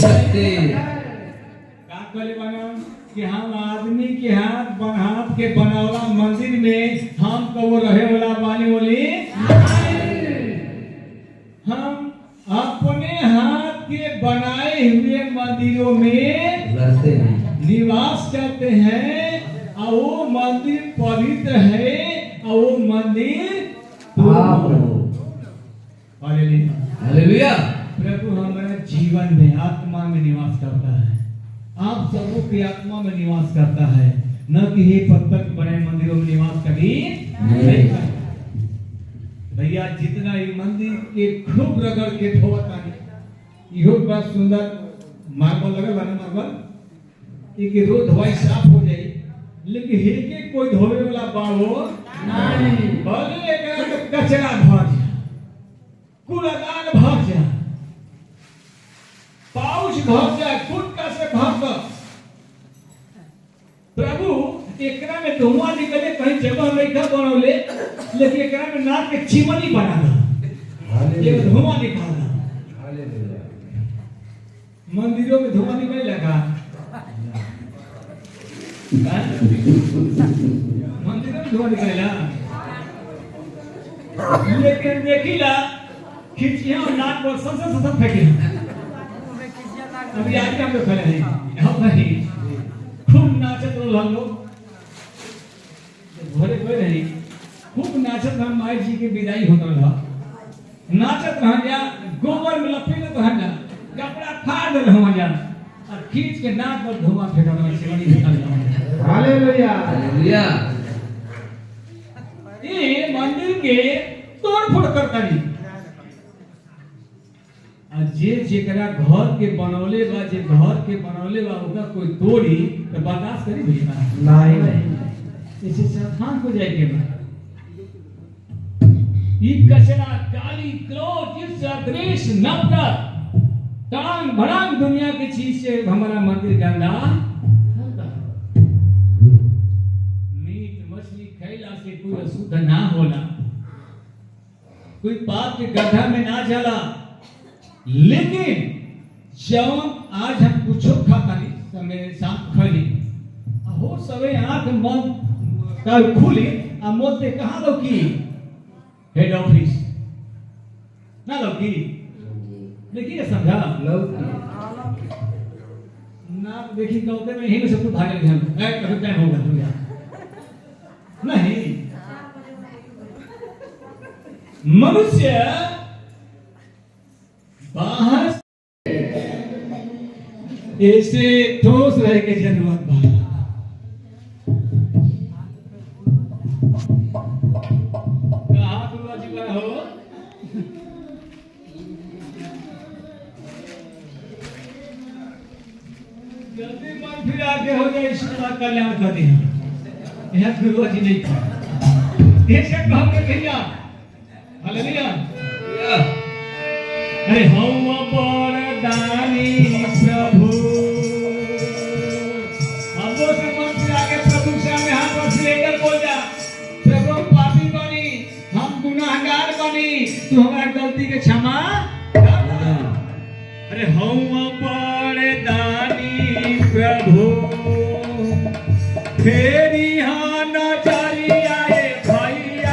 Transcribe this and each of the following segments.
सकते। का करे बना कि हम आदमी के हाथ के बनावला मंदिर में हम कबो रहे वाला बानी बोली हम अपने हाथ के बनाए हुए मंदिरों में रहते हैं, निवास करते हैं और वो मंदिर पवित्र है और वो मंदिर हालेलुया। प्रभु हमारे जीवन में आत्मा में निवास करता है, आप सबों की आत्मा में निवास करता है, न कि हे पत्थर के बने मंदिरों में निवास कभी नहीं करता। भैया जितना ये मंदिर के खूब रगड़ के धोता है, इहो बड़ा सुंदर मार्बल लगल बने मार्बल एक रोज धोई साफ हो जाए, लेकिन हे के कोई धोवे वाला बाबो नहीं, भले एकरा में कचरा भर जा, कूड़ादान भर जा, पाउच भर जा, गुटखा से भर जा। प्रभु एकरा में धुआं निकले कहीं जगह नहीं का बनौले, लेकिन एकरा में नाक के चिमनी बना दो, ये धुआं निकाला। मंदिरों में धुआं निकले लगा, मंदिरों में धुआं निकलेला, लेकिन देखिला खिचिया और नाक पर सब फेंके। अभी आज हम लोग खड़े हैं, हम नहीं खूब नाचत हम लोग भोरे कोई नहीं, खूब नाचत हम माई जी की विदाई होता रहा, नाचत रह जा, गोबर में लपेटत रह जा, कपड़ा फाड़ दे हम जा और खींच के नाक पर धुआं फेंका रहा, शिवनी निकल जा। Hallelujah hallelujah. ये मंदिर के तोड़-फोड़ करता नहीं, जे जेकरा घर के बनौले बा, जे घर के बनौले बा ओका कोई तोड़ी तो बर्दाश्त करी भैया नहीं, इसे सावधान हो जाए के बा। ये कचरा, गाली, क्रोध, ईर्ष्या, द्वेष, नफरत, टांग भड़ांग दुनिया की चीज से हमारा मंदिर गंदा होता। मीट मछली खैला से कोई अशुद्ध ना होला, कोई पाप के गड्ढा में ना जाला, लेकिन जब आज हम कुछो खाता नहीं, समय शाम खली हो सवे आंख मन कल खुली आ मोते कहां लो की हेड ऑफिस ना लो की, देखिए समझा लो ना, देखी कहते में यही में सब कुछ भागे ध्यान कभी टाइम होगा दुनिया नहीं। मनुष्य बाहर ऐसे ठोस रहे के जरूरत बा, कहा दुआ जीवन हो जल्दी मन फिर आगे हो जाए, ईश्वर कल्याण कर दिया। यह गुरु जी नहीं था, ऐसे कहोगे भैया हालेलुया। अरे हम बरदानी प्रभु, हम वो से मन से आगे प्रभु से हमें हाथ पर लेकर बोल जा, प्रभु हम पापी बनी, हम गुनाहगार बनी, तू हमारी गलती के क्षमा कर। अरे हम बरदानी प्रभु, फेरी हाँ नजरी आए भैया,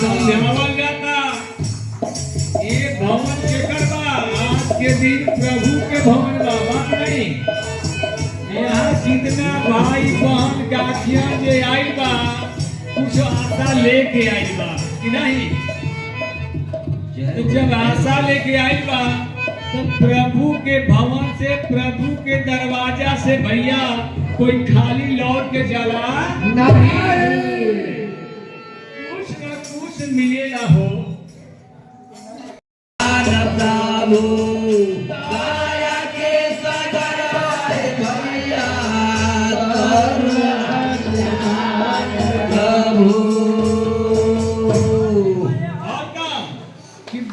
समझावल जाता ये भवन के करवा आज के दिन प्रभु के भवन बा, बात नहीं ये यहाँ जितना भाई बहन गाछियां जे आई बा कुछ आशा लेके आई बा कि नहीं? तो जब आशा लेके आई बा तो प्रभु के भवन से, प्रभु के दरवाजा से भैया कोई खाली लौट के चला नहीं, कुछ न कुछ मिलेला हो।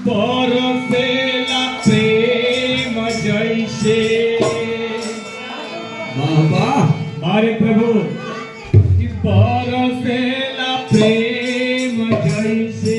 बरसेला प्रेम जैसे, अरे प्रभु कि बरसेला प्रेम जैसे,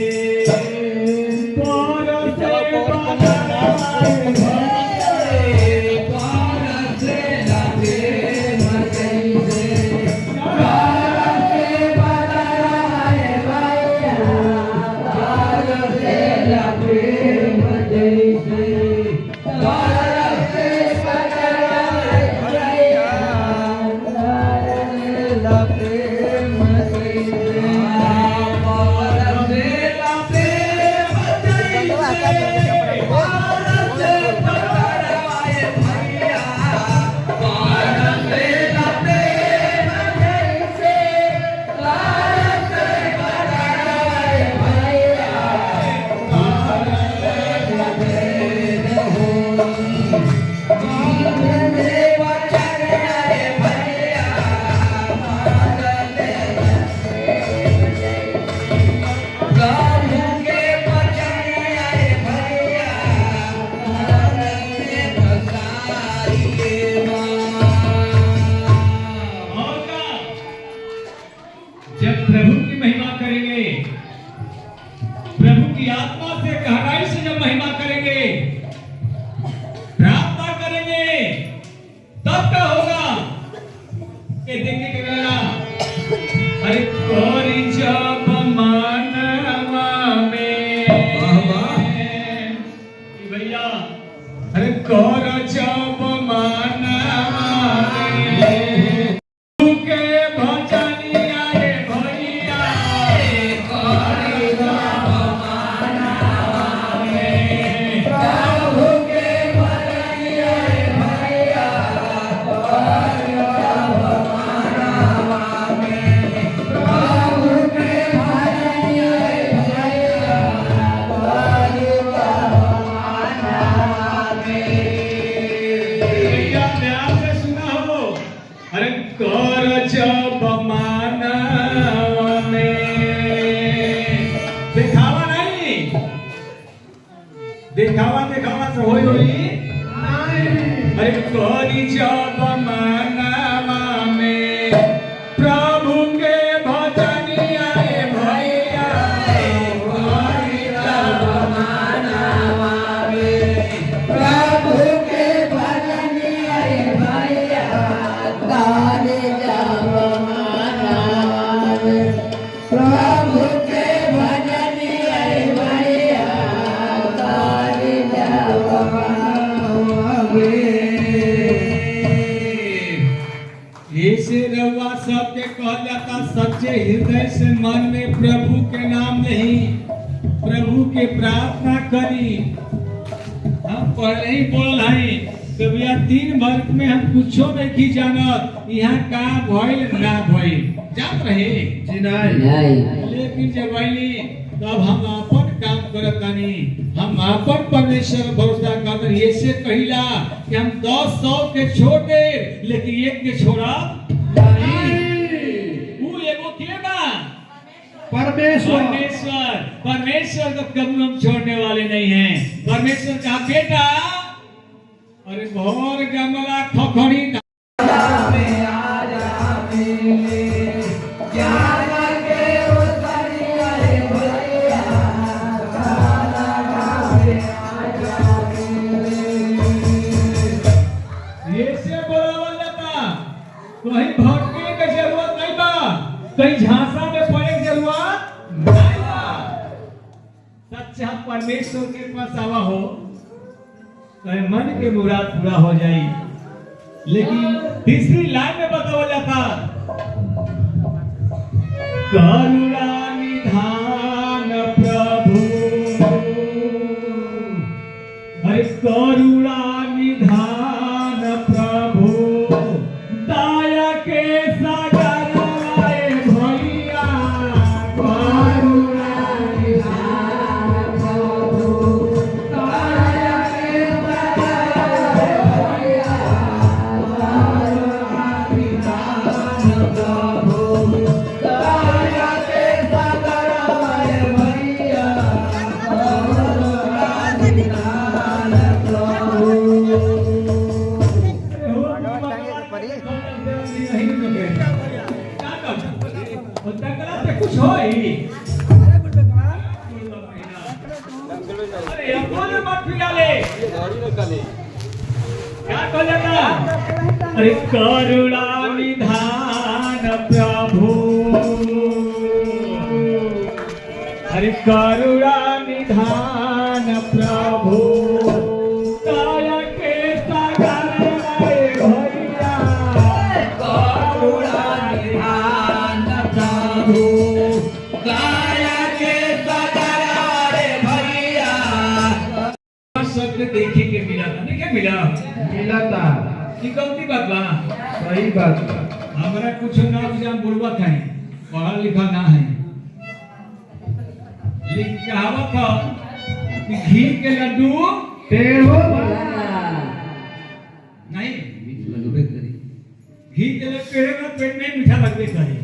जब प्रभु की महिमा करेंगे, प्रभु की आत्मा से गहराई से जब महिमा करेंगे, प्रार्थना करेंगे, तब क्या होगा? ये देखिए क्या कहना, अरे कोरी जब मानवा में भैया, अरे कोर जब मानवा में दिखावा से होई अरे कोरी जब मनवा में प्रभु के भजनिया भैया, कोरी जब मनवा में प्रभु के भजनिया भैया, कोरी जब मनवा में प्रभु के भजनिया भैया, ऐसे रवा सबके कहा जाता सच्चे हृदय से मन में प्रभु के नाम नहीं, प्रभु के प्रार्थना करी। हम पहले ही बोल हैं तो भैया 3 वर्ष में हम कुछो नहीं जानत, यहाँ का भइल ना भइल जात रहे जी नहीं, लेकिन जब आइली तब हम अपन काम करतानी, हम अपन परमेश्वर भरोसा करते। ऐसे कहिला कि हम 10-100 के छोड़ दे लेकिन एक के छोड़ा नहीं। वो एगो के बा परमेश्वर, परमेश्वर को कभी हम छोड़ने वाले नहीं हैं। परमेश्वर का बेटा अरे भोर गमला खखड़ी कहीं भटके की जरूरत नहीं बा, कहीं झांसा में पड़े की जरूरत नहीं बा। सच्चा परमेश्वर के पास आवा हो तो मन के मुराद पूरा हो जाए। लेकिन तीसरी लाइन में बताया जाता करुणा निधान प्रभु, अरे करुणा निधान प्रभु, दया के सागर आए भैया, करुणा निधान प्रभु, दया के सागर आए भैया, करुणा निधान प्रभु, कुछ हो अरे बोले मत पियाले क्या कह जाता अरे करुणा निधान प्रभु, अरे करुणा निधान प्रभु, दया के सागर आए भैया, करुणा निधान प्रभु, दया के सागर आए भैया। शब्द देखे के मिला था नहीं क्या मिला था कि गलती बात बा सही बात बा। हमरा कुछ ना जान बोलवा है पढ़ा लिखा ना है लेकिन कहावत है कि घी के लड्डू टेढ़ो नहीं लगबे करी घी के लड्डू पेड़ में पेट में मीठा लगबे करे।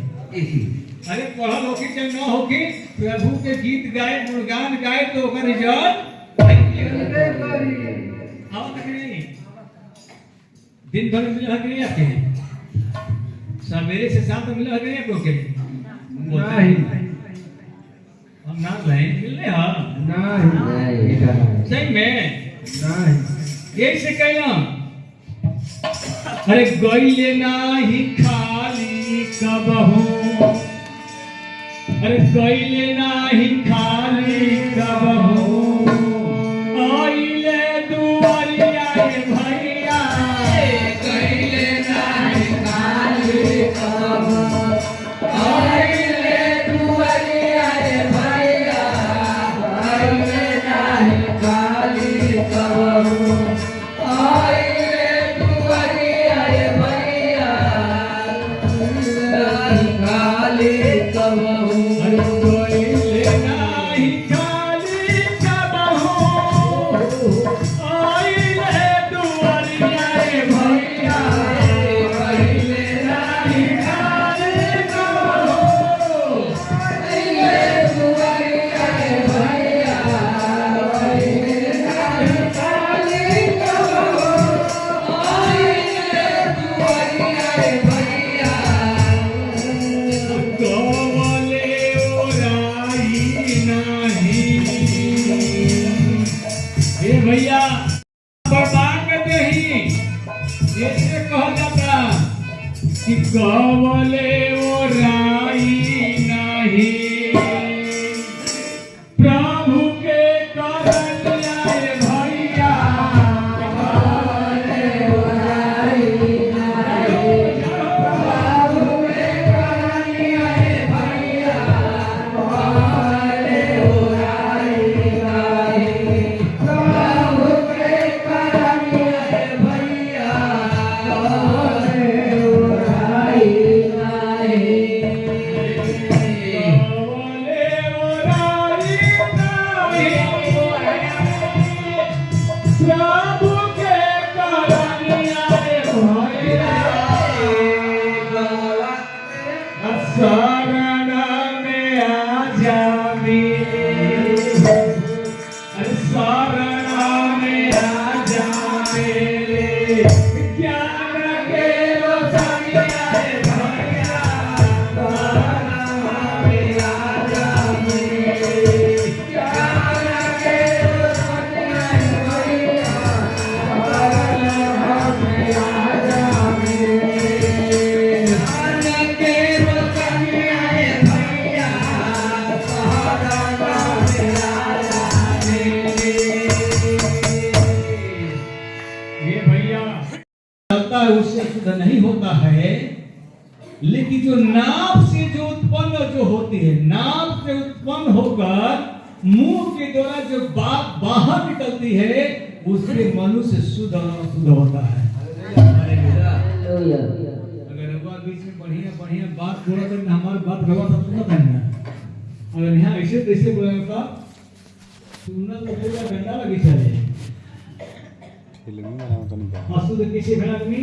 अरे पढ़ा होके चाहे ना होके प्रभु के गीत गाए गुणगान गाए तो ओकर रिजल्ट आओ तक नहीं दिन भर में मिला नहीं आते हैं सवेरे से शाम तक मिला नहीं आपको के नहीं हम ना लाइन मिलने हां नहीं सही में नहीं यही से कहना अरे गईले नाही खाली कबहू, अरे गईले नाही खाली कबहू, आइले दुआरिया रे भैया, गईले नाही खाली कबहू, आइले दुआरिया रे भैया, आइले नाही खाली कबहू, आइले दुआरिया रे भैया, नाही खाली कबहू, अरे गईले नाही खाली कबहू, आइले दुआरिया रे भैया, गईले नाही खाली कबहू, आइले दुआरिया रे भैया, गईले नाही खाली कबहू, आइले दुआरिया रे भैया, गवले ओराई नहीं। हे भैया प्रमाण में देही ऐसे कहा जाता कि गवले ओराई नहीं, प्रभु के करण आए भैया, गवले ओराई नहीं, प्रभु के करण आए भैया, गवले ओराई नहीं, प्रभु के करण आए भैया, गवले ओराई नहीं। है उससे शुद्ध नहीं होता है। लेकिन जो नाभ से जो उत्पन्न जो होती है, नाभ से उत्पन्न होकर मुंह के द्वारा जो बात बाहर निकलती है, उससे मनुष्य शुद्ध और अशुद्ध होता है। हालेलुया। अगर रघुआ बीच में बढ़िया बढ़िया बात बोला तो हमारी बात रघुआ सब सुनना पड़ेगा। अगर यहाँ ऐसे तैसे बोलेगा सुनना तो पूरा गंदा लगी चले। फिल्म में बनाओ तो नहीं अशुद्ध कैसे बना आदमी?